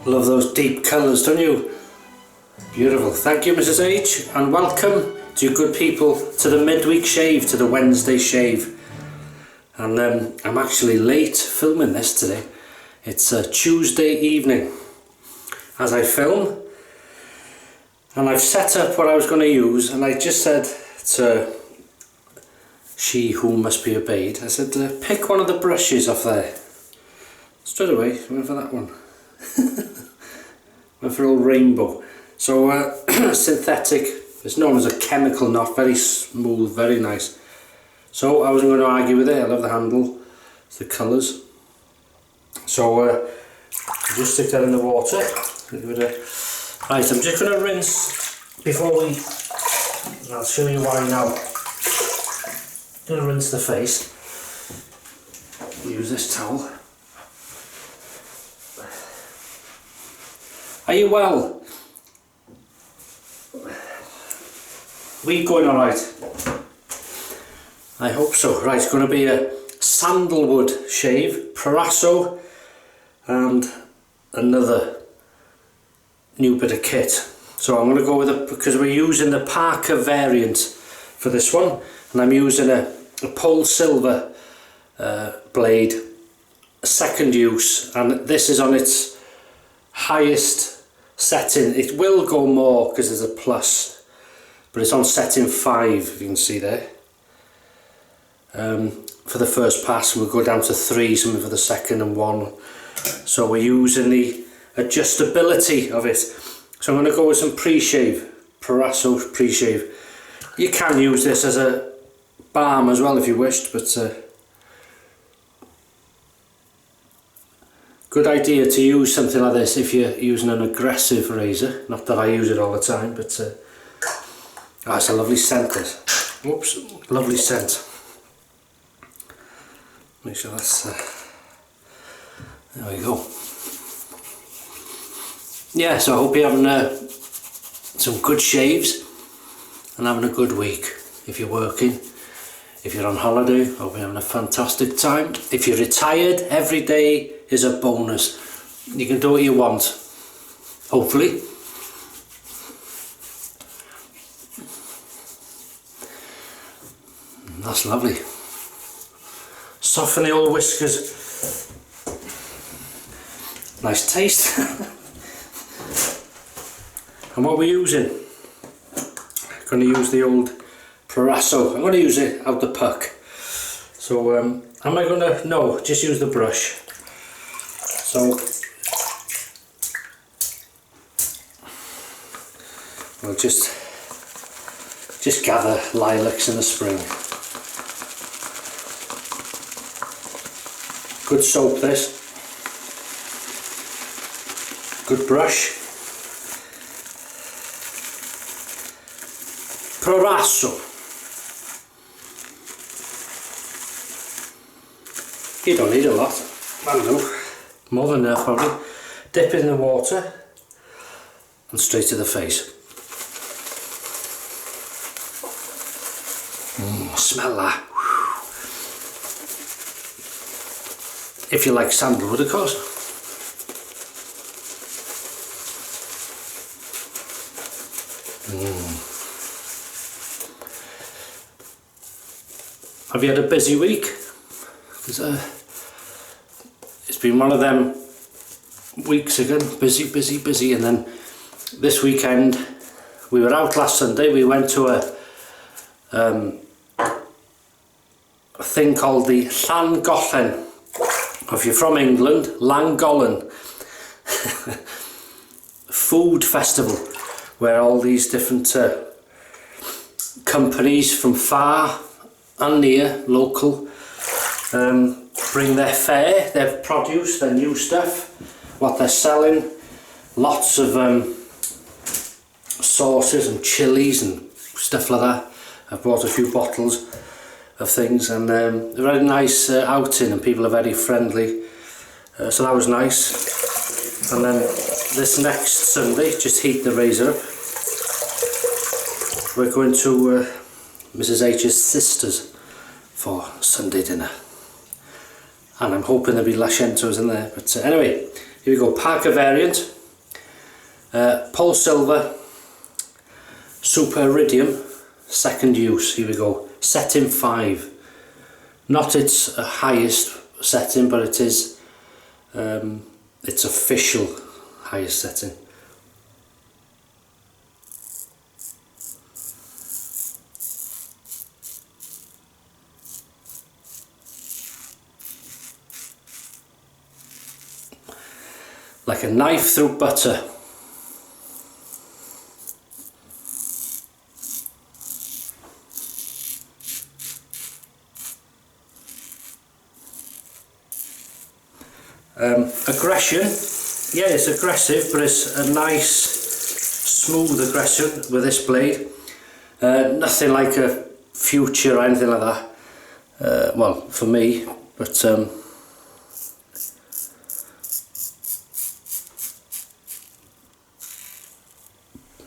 Love those deep colours, don't you? Beautiful. Thank you, Mrs. H, and welcome to you good people to the midweek shave, to the Wednesday shave. And I'm actually late filming this today. It's a Tuesday evening as I film, and I've set up what I was going to use, and I just said to she who must be obeyed, I said pick one of the brushes off there. Straight away went for that one. Went for old rainbow. So synthetic, it's known as a chemical knot, very smooth, very nice. So I wasn't going to argue with it. I love the handle, it's the colours. So just stick that in the water. Right, I'm just going to rinse before we, I'll show you why now. I'm going to rinse the face. Use this towel. Are you well? We going alright? I hope so. Right, it's going to be a sandalwood shave, Proraso, and another new bit of kit. So I'm going to go with it because we're using the Parker variant for this one, and I'm using a pole silver blade, second use, and this is on its highest setting. It will go more because there's a plus, but it's on setting 5, if you can see there. For the first pass we'll go down to 3, something for the second, and 1. So we're using the adjustability of it. So I'm going to go with some pre-shave, Proraso pre-shave. You can use this as a balm as well if you wished, but good idea to use something like this if you're using an aggressive razor. Not that I use it all the time, but oh, it's a lovely scent, this. Whoops, lovely scent. Make sure that's there we go. Yeah, so I hope you're having some good shaves and having a good week. If you're working, if you're on holiday, I hope you're having a fantastic time. If you're retired, every day is a bonus. You can do what you want, hopefully. That's lovely. Soften the old whiskers. Nice taste. And what we're using, I'm going to use the old Proraso. I'm going to use it out the puck. So am I going to, no, just use the brush. So we'll just gather lilacs in the spring. Good soap this. Good brush. Proraso. You don't need a lot. I don't know. More than enough probably. Dip it in the water and straight to the face. Smell that. If you like sandalwood, of course. Have you had a busy week? It's been one of them weeks again, busy, and then this weekend we were out last Sunday. We went to a thing called the Llangollen. If you're from England, Llangollen food festival, where all these different companies from far and near, local, bring their fare, their produce, their new stuff, what they're selling. Lots of sauces and chilies and stuff like that. I've bought a few bottles of things, and a very nice outing, and people are very friendly, so that was nice. And then this next Sunday, just heat the razor up, we're going to Mrs. H's sister's for Sunday dinner, and I'm hoping there'll be lashentos in there. But anyway, Here we go, Parker variant, Pole Silver, Super Iridium, second use. Here we go, setting 5. Not its highest setting, but it is its official highest setting. Like a knife through butter. Aggression, yeah, it's aggressive, but it's a nice smooth aggression with this blade. Nothing like a Future or anything like that, well, for me, but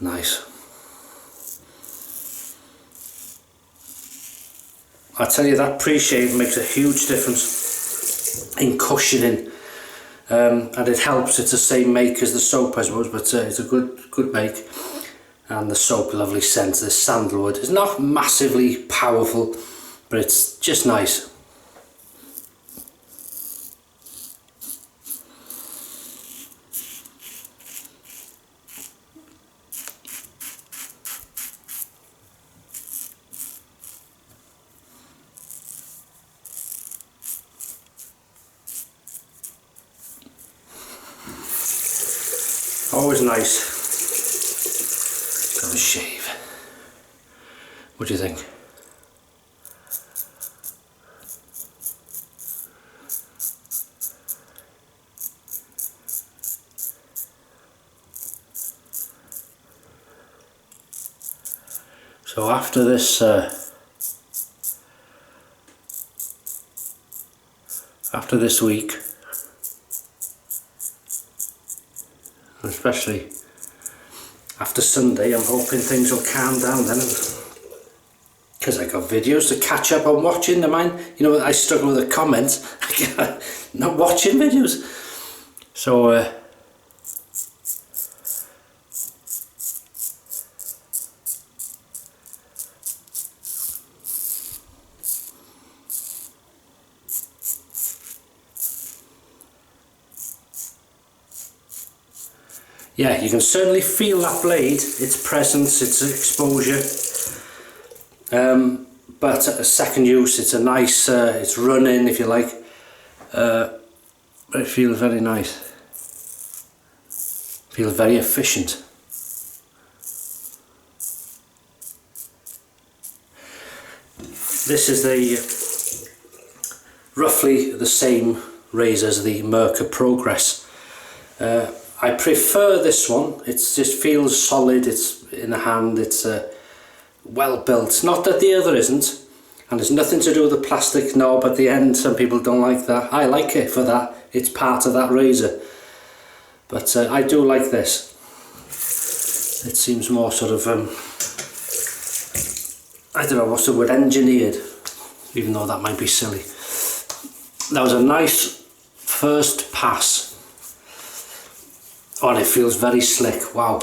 nice. I tell you, that pre-shave makes a huge difference in cushioning, and it helps. It's the same make as the soap, I suppose, but it's a good make, and the soap, lovely scent. This sandalwood is not massively powerful, but it's just nice. Always nice to have a shave. What do you think? So after this week, especially after Sunday, I'm hoping things will calm down then, because I got videos to catch up on watching. You know, I struggle with the comments. Not watching videos. So yeah, you can certainly feel that blade, its presence, its exposure. But at a second use, it's a nice, it's running, if you like. But it feels very nice. Feels very efficient. This is the roughly the same razor as the Merkur Progress. I prefer this one. It just feels solid. It's in the hand. It's well built. Not that the other isn't, and there's nothing to do with the plastic knob at the end. Some people don't like that. I like it for that. It's part of that razor. But I do like this. It seems more sort of I don't know what's the word, engineered, even though that might be silly. That was a nice first pass. Oh, and it feels very slick. Wow,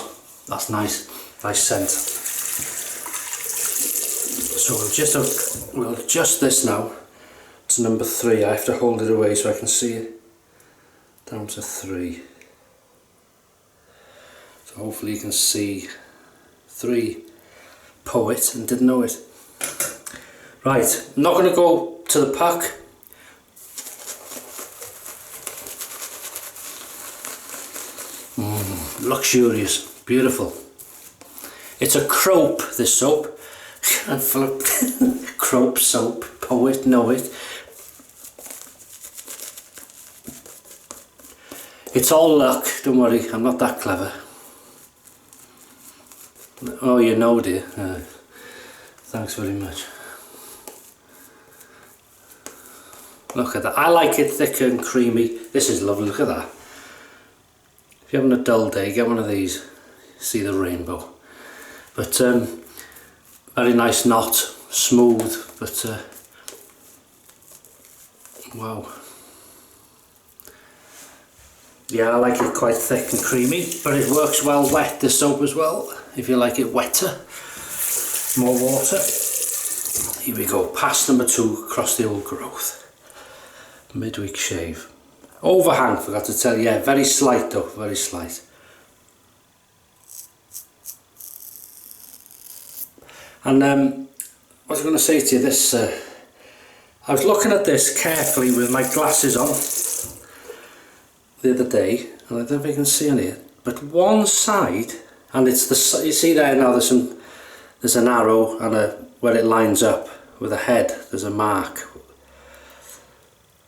that's nice. Nice scent. So we'll adjust this now to number 3. I have to hold it away so I can see it. Down to 3. So hopefully you can see 3 Poet and didn't know it. Right, I'm not going to go to the puck. Luxurious, beautiful. It's a crope, this soap. Crope soap, Poet, know it. It's all luck, don't worry, I'm not that clever. Oh, you know, dear. Thanks very much. Look at that. I like it thicker and creamy. This is lovely, look at that. If you're having a dull day, get one of these. See the rainbow. But very nice knot, smooth, but wow. Yeah, I like it quite thick and creamy, but it works well wet, this soap as well, if you like it wetter. More water. Here we go, pass number 2 across the old growth. Midweek shave. Overhang, forgot to tell you, yeah, very slight though, very slight. And what I was going to say to you, this, I was looking at this carefully with my glasses on the other day, and I don't know if you can see on here, but one side, and it's the, you see there now there's an arrow and where it lines up with a head, there's a mark.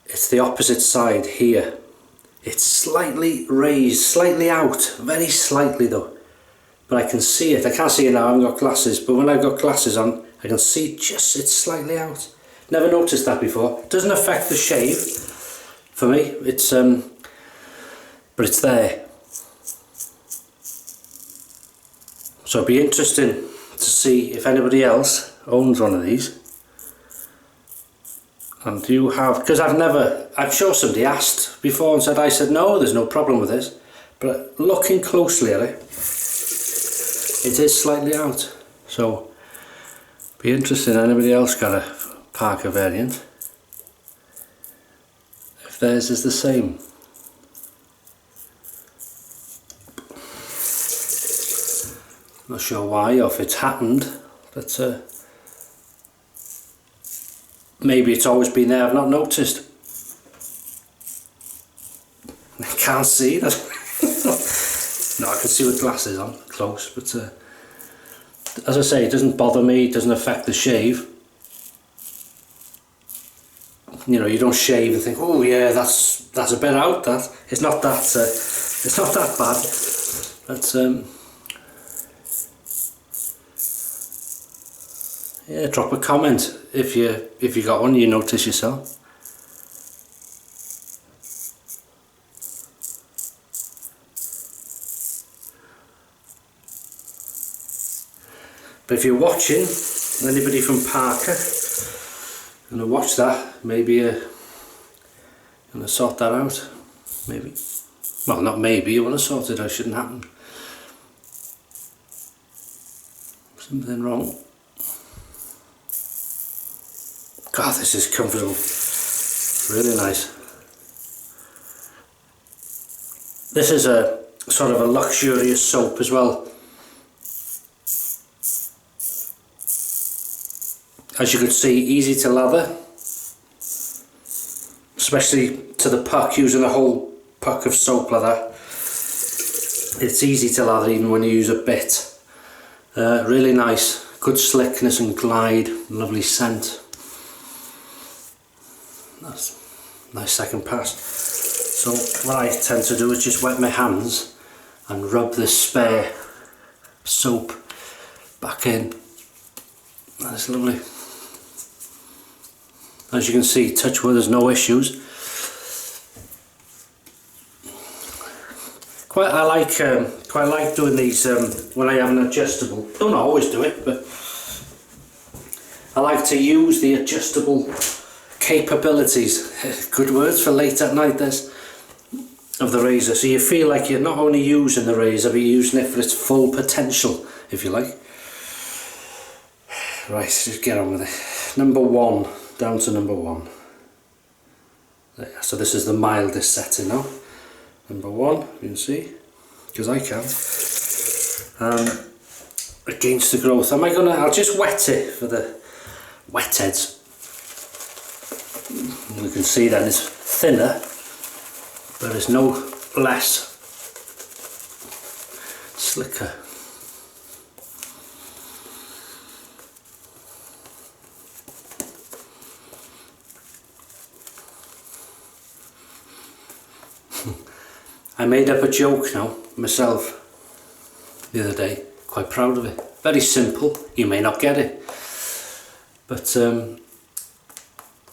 It's the opposite side here. It's slightly raised, slightly out, very slightly though. But I can see it. I can't see it now, I haven't got glasses, but when I've got glasses on, I can see just it's slightly out. Never noticed that before. It doesn't affect the shave for me. It's but it's there. So it'd be interesting to see if anybody else owns one of these. And do you have, because I'm sure somebody asked before and said, I said no, there's no problem with this. But looking closely at it, it is slightly out. So be interesting, anybody else got a Parker variant? If theirs is the same. Not sure why or if it's happened, but maybe it's always been there, I've not noticed. I can't see that. No, I can see with glasses on, close, but as I say, it doesn't bother me, it doesn't affect the shave. You know, you don't shave and think, oh yeah, that's a bit out, that. It's not that bad. But yeah, drop a comment if you got one you notice yourself. But if you're watching, anybody from Parker, gonna watch that, maybe gonna sort that out, maybe. Well, not maybe, you want to sort it out, shouldn't happen. Something wrong. God, this is comfortable, really nice. This is a sort of a luxurious soap as well. As you could see, easy to lather, especially to the puck, using a whole puck of soap like that. It's easy to lather even when you use a bit. Really nice, good slickness and glide, lovely scent. That's a nice second pass. So what I tend to do is just wet my hands and rub this spare soap back in. That's lovely. As you can see, touch wood, there's no issues. Quite like doing these when I have an adjustable. Don't always do it, but I like to use the adjustable capabilities. Good words for late at night, this, of the razor. So you feel like you're not only using the razor, but you're using it for its full potential, if you like. Right, just get on with it. Number 1. Down to number 1. There, so this is the mildest setting now. Number 1, you can see, because I can. Against the growth. I'll just wet it for the wet heads. You can see that it's thinner, but it's no less slicker. I made up a joke now, myself, the other day, quite proud of it. Very simple, you may not get it, but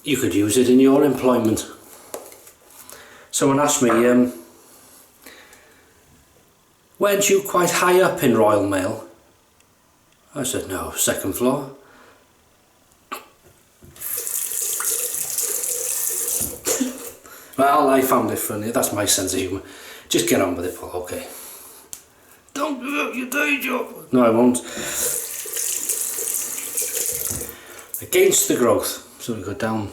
you could use it in your employment. Someone asked me, weren't you quite high up in Royal Mail? I said, no, 2nd floor. Well, I found it funny. That's my sense of humour. Just get on with it, Paul. Okay. Don't give up your day job. No, I won't. Against the growth. So we go down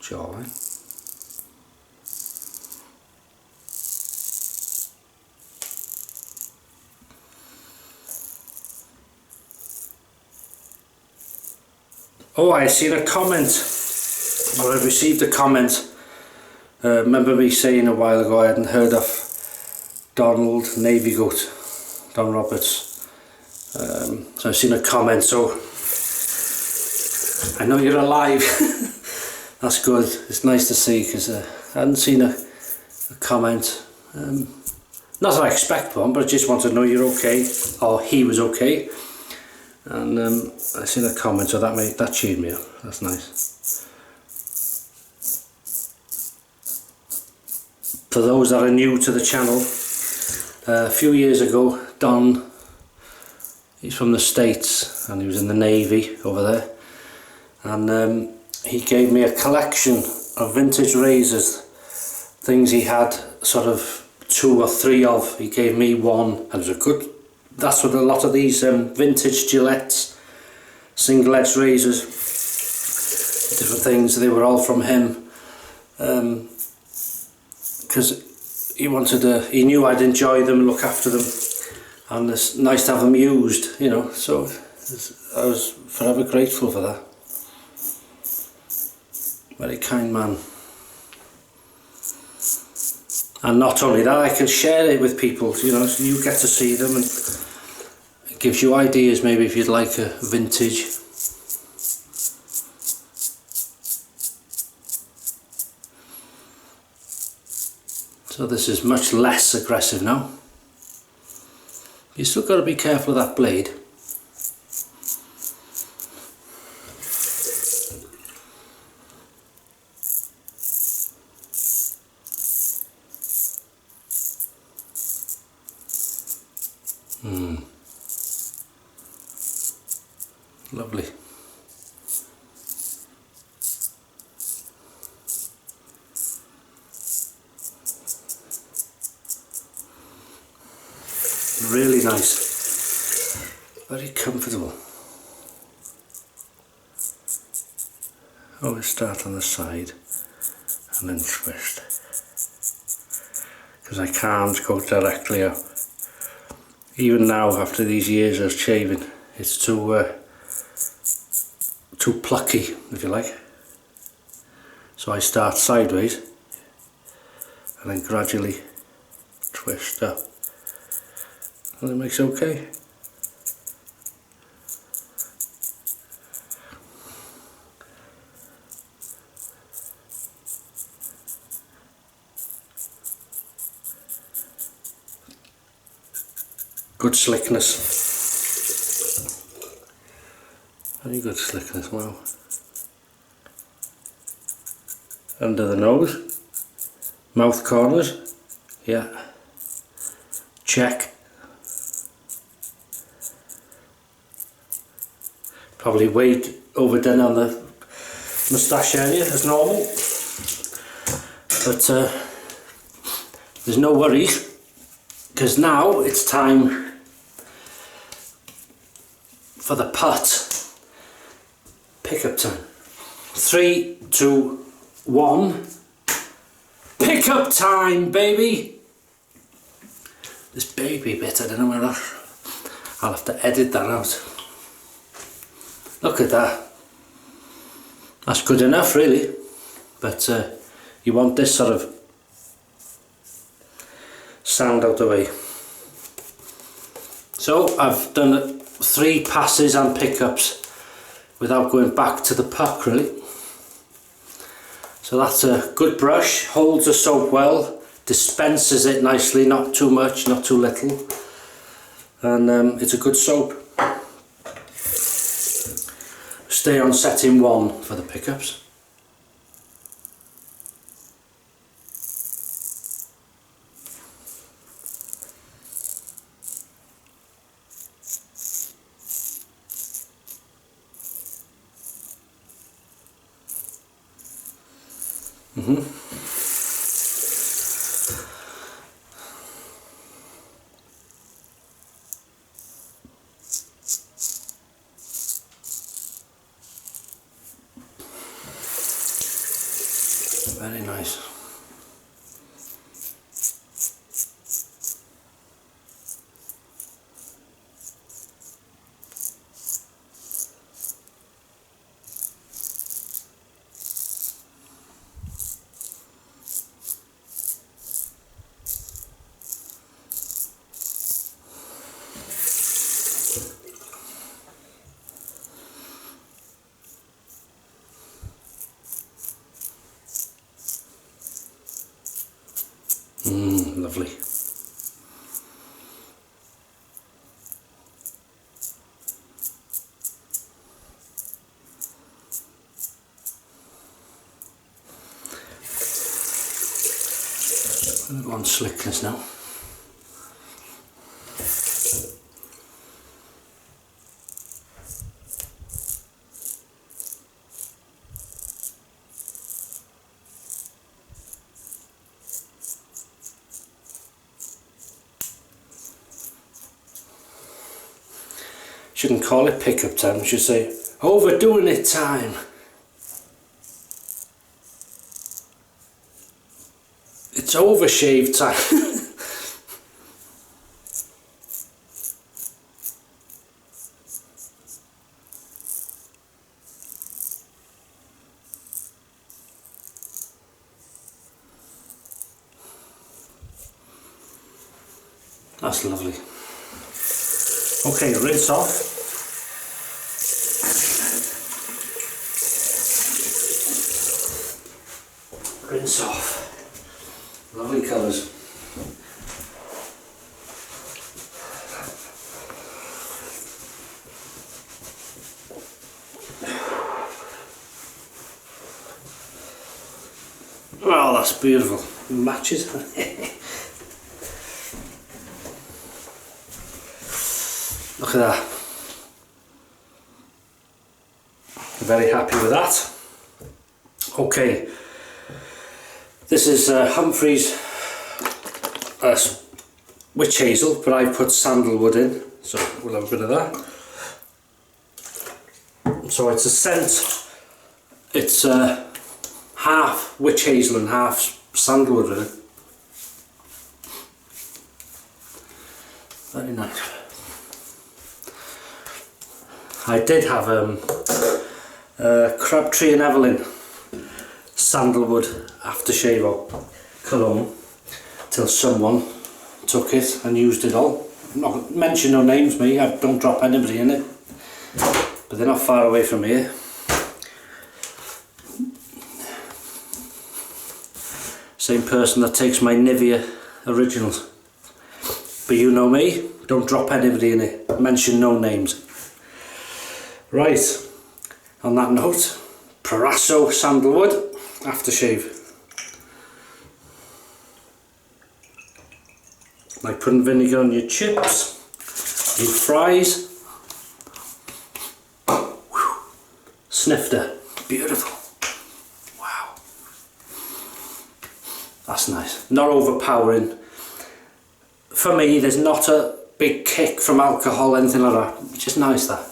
jawline. Oh, I seen a comment, or I received a comment. Remember me saying a while ago I hadn't heard of Donald Navy Goat, Don Roberts. So I've seen a comment, so I know you're alive. That's good. It's nice to see, because I hadn't seen a comment. Not that I expect one, but I just want to know you're okay, or he was okay. And I seen a comment, so that cheered me up. That's nice. For those that are new to the channel, a few years ago, Don, he's from the States and he was in the Navy over there, and he gave me a collection of vintage razors, things he had sort of 2 or 3 of. He gave me one, and it was a good. That's what a lot of these vintage Gillettes, single edge razors, different things, they were all from him, because he he knew I'd enjoy them, look after them, and it's nice to have them used, you know, so I was forever grateful for that. Very kind man. And not only that, I can share it with people, you know, so you get to see them, and it gives you ideas maybe if you'd like a vintage. So this is much less aggressive now. You still got to be careful of that blade. Lovely. Really nice. Very comfortable. Always start on the side and then twist, because I can't go directly up. Even now, after these years of shaving, it's too plucky, if you like. So I start sideways and then gradually twist up, and it makes okay. Good slickness. Very good slickness, wow. Under the nose, mouth corners, yeah, check. Probably way overdone on the moustache area as normal, but there's no worries, because now it's time for the putt. Pickup time. 3, 2, 1. Pickup time, baby! This baby bit, I don't know where that. I'll have to edit that out. Look at that. That's good enough, really. But you want this sort of sound out the way. So I've done 3 passes and pickups without going back to the puck, really. So that's a good brush, holds the soap well, dispenses it nicely, not too much, not too little, and it's a good soap. Stay on setting 1 for the pickups. Very nice. Lovely. I'm going to go on slickness now. Shouldn't call it pickup time, you should say overdoing it time. It's overshave time. That's lovely. Okay, rinse off. Rinse off. Lovely colours. Oh, that's beautiful. Matches. Look at that. Very happy with that. Okay, this is Humphrey's witch hazel, but I've put sandalwood in, so we'll have a bit of that. So it's a scent, it's half witch hazel and half sandalwood really. Very nice. I did have Crabtree and Evelyn sandalwood aftershave or cologne till someone took it and used it all. I'm not mention no names, me, I don't drop anybody in it, but they're not far away from here. Same person that takes my Nivea originals, but you know me, don't drop anybody in it, mention no names. Right, on that note, Proraso Sandalwood aftershave. Like putting vinegar on your chips, your fries. Whew. Snifter, beautiful. Wow, that's nice. Not overpowering. For me, there's not a big kick from alcohol, anything like that. It's just nice that.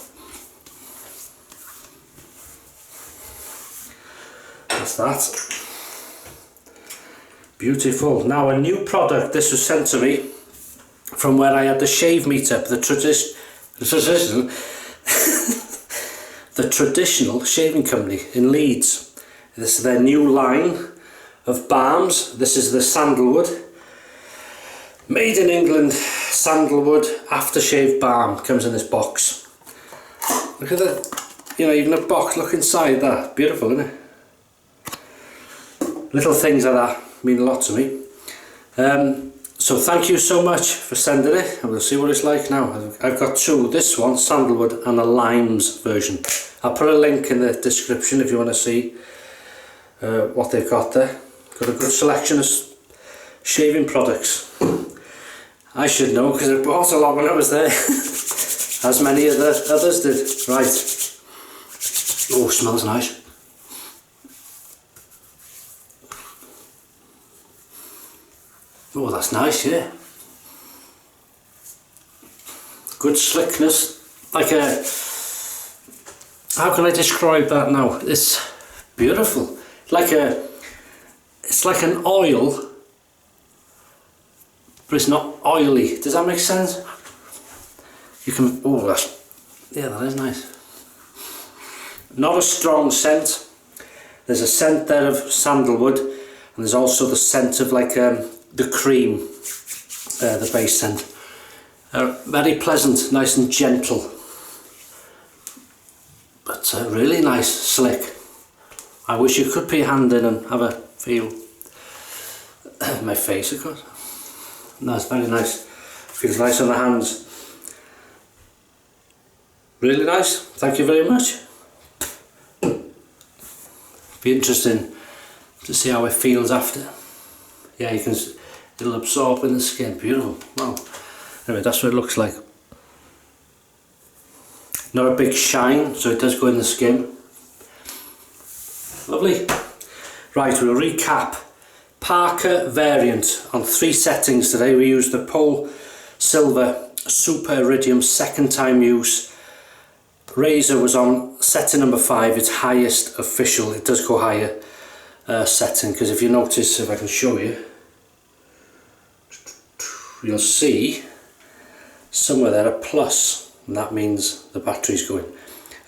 That's that. Beautiful. Now a new product, this was sent to me from where I had the shave meetup, the traditional shaving company in Leeds. This is their new line of balms. This is the sandalwood. Made in England sandalwood aftershave balm. Comes in this box. Look at that. You know, even a box, look inside that. Beautiful, isn't it? Little things like that mean a lot to me. So thank you so much for sending it, and we'll see what it's like now. I've got two, this one, sandalwood, and a limes version. I'll put a link in the description if you want to see what they've got there. Got a good selection of shaving products. I should know because I bought a lot when I was there, as many of the others did. Right. Oh, smells nice. Oh, that's nice, yeah. Good slickness, like a, how can I describe that now? It's beautiful, it's like an oil, but it's not oily. Does that make sense? You can, oh, that is nice. Not a strong scent. There's a scent there of sandalwood, and there's also the scent of like the cream, the base scent. Very pleasant, nice and gentle, but really nice, slick. I wish you could put your hand in and have a feel. My face, of course. No, it's very nice. Feels nice on the hands. Really nice. Thank you very much. Be interesting to see how it feels after. Yeah, you can. It'll absorb in the skin. Beautiful. Wow. Anyway, that's what it looks like. Not a big shine, so it does go in the skin. Lovely. Right, we'll recap. Parker variant on 3 settings today. We used the Pole Silver Super Iridium, second time use. Razor was on setting number 5, its highest official. It does go higher setting, because if you notice, if I can show you, you'll see somewhere there a plus, and that means the battery's going.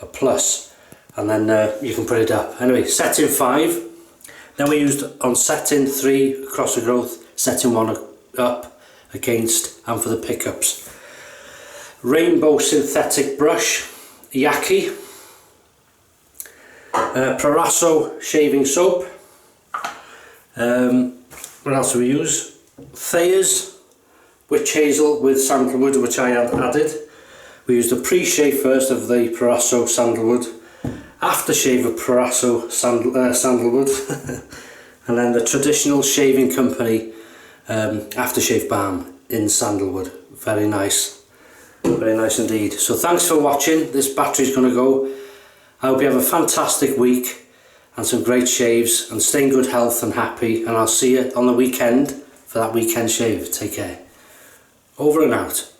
A plus, and then you can put it up. Anyway, setting 5. Then we used on setting 3 across the growth, setting 1 up against, and for the pickups. Rainbow synthetic brush, Yaqi, Proraso shaving soap. What else do we use? Thayer's Witch Hazel with sandalwood, which I had added. We used the pre-shave first of the Proraso Sandalwood, aftershave of Proraso Sandalwood, and then the traditional shaving company aftershave balm in sandalwood. Very nice indeed. So thanks for watching. This battery's going to go. I hope you have a fantastic week and some great shaves, and stay in good health and happy, and I'll see you on the weekend for that weekend shave. Take care. Over and out.